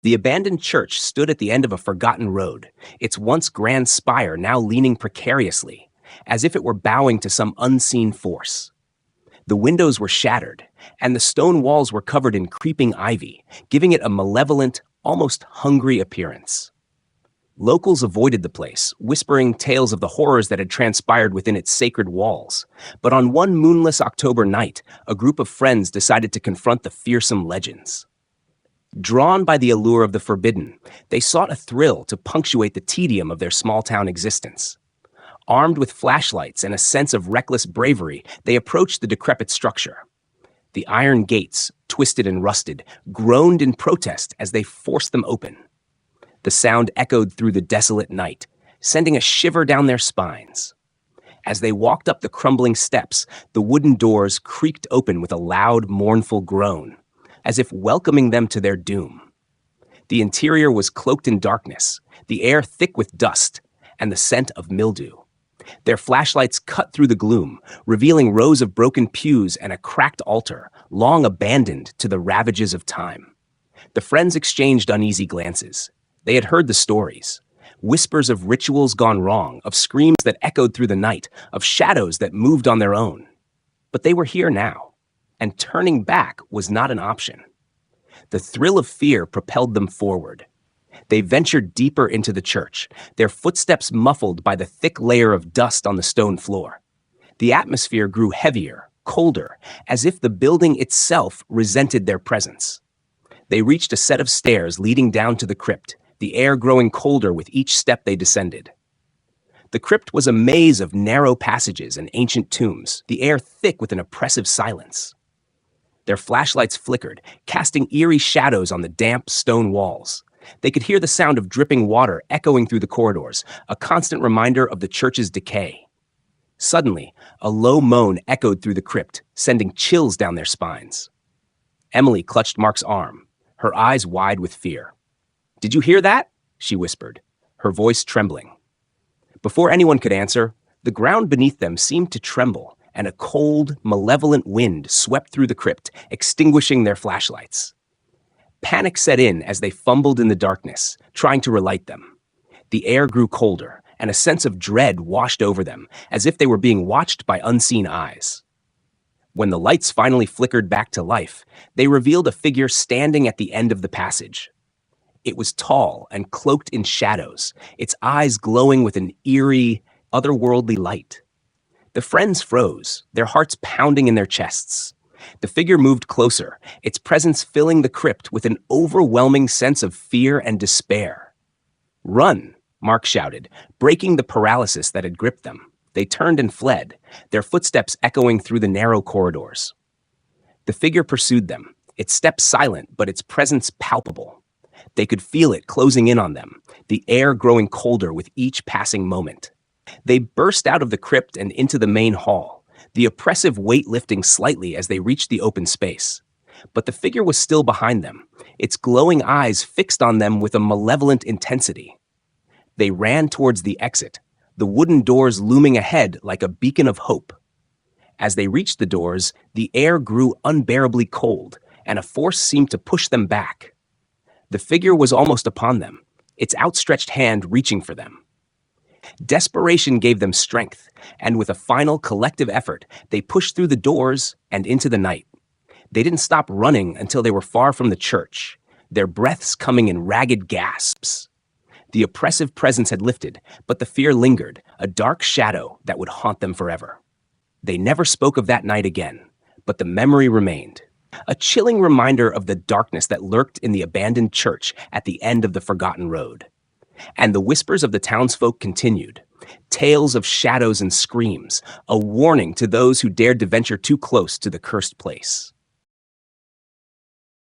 The abandoned church stood at the end of a forgotten road, its once grand spire now leaning precariously, as if it were bowing to some unseen force. The windows were shattered, and the stone walls were covered in creeping ivy, giving it a malevolent, almost hungry appearance. Locals avoided the place, whispering tales of the horrors that had transpired within its sacred walls. But on one moonless October night, a group of friends decided to confront the fearsome legends. Drawn by the allure of the forbidden, they sought a thrill to punctuate the tedium of their small-town existence. Armed with flashlights and a sense of reckless bravery, they approached the decrepit structure. The iron gates, twisted and rusted, groaned in protest as they forced them open. The sound echoed through the desolate night, sending a shiver down their spines. As they walked up the crumbling steps, the wooden doors creaked open with a loud, mournful groan, as if welcoming them to their doom. The interior was cloaked in darkness, the air thick with dust, and the scent of mildew. Their flashlights cut through the gloom, revealing rows of broken pews and a cracked altar, long abandoned to the ravages of time. The friends exchanged uneasy glances. They had heard the stories. Whispers of rituals gone wrong, of screams that echoed through the night, of shadows that moved on their own. But they were here now, and turning back was not an option. The thrill of fear propelled them forward. They ventured deeper into the church, their footsteps muffled by the thick layer of dust on the stone floor. The atmosphere grew heavier, colder, as if the building itself resented their presence. They reached a set of stairs leading down to the crypt, the air growing colder with each step they descended. The crypt was a maze of narrow passages and ancient tombs, the air thick with an oppressive silence. Their flashlights flickered, casting eerie shadows on the damp stone walls. They could hear the sound of dripping water echoing through the corridors, a constant reminder of the church's decay. Suddenly, a low moan echoed through the crypt, sending chills down their spines. Emily clutched Mark's arm, her eyes wide with fear. "Did you hear that?" she whispered, her voice trembling. Before anyone could answer, the ground beneath them seemed to tremble, and a cold, malevolent wind swept through the crypt, extinguishing their flashlights. Panic set in as they fumbled in the darkness, trying to relight them. The air grew colder, and a sense of dread washed over them, as if they were being watched by unseen eyes. When the lights finally flickered back to life, they revealed a figure standing at the end of the passage. It was tall and cloaked in shadows, its eyes glowing with an eerie, otherworldly light. The friends froze, their hearts pounding in their chests. The figure moved closer, its presence filling the crypt with an overwhelming sense of fear and despair. "Run!" Mark shouted, breaking the paralysis that had gripped them. They turned and fled, their footsteps echoing through the narrow corridors. The figure pursued them, its steps silent, but its presence palpable. They could feel it closing in on them, the air growing colder with each passing moment. They burst out of the crypt and into the main hall, the oppressive weight lifting slightly as they reached the open space. But the figure was still behind them, its glowing eyes fixed on them with a malevolent intensity. They ran towards the exit, the wooden doors looming ahead like a beacon of hope. As they reached the doors, the air grew unbearably cold, and a force seemed to push them back. The figure was almost upon them, its outstretched hand reaching for them. Desperation gave them strength, and with a final collective effort, they pushed through the doors and into the night. They didn't stop running until they were far from the church, their breaths coming in ragged gasps. The oppressive presence had lifted, but the fear lingered, a dark shadow that would haunt them forever. They never spoke of that night again, but the memory remained. A chilling reminder of the darkness that lurked in the abandoned church at the end of the forgotten road. And the whispers of the townsfolk continued, tales of shadows and screams, a warning to those who dared to venture too close to the cursed place.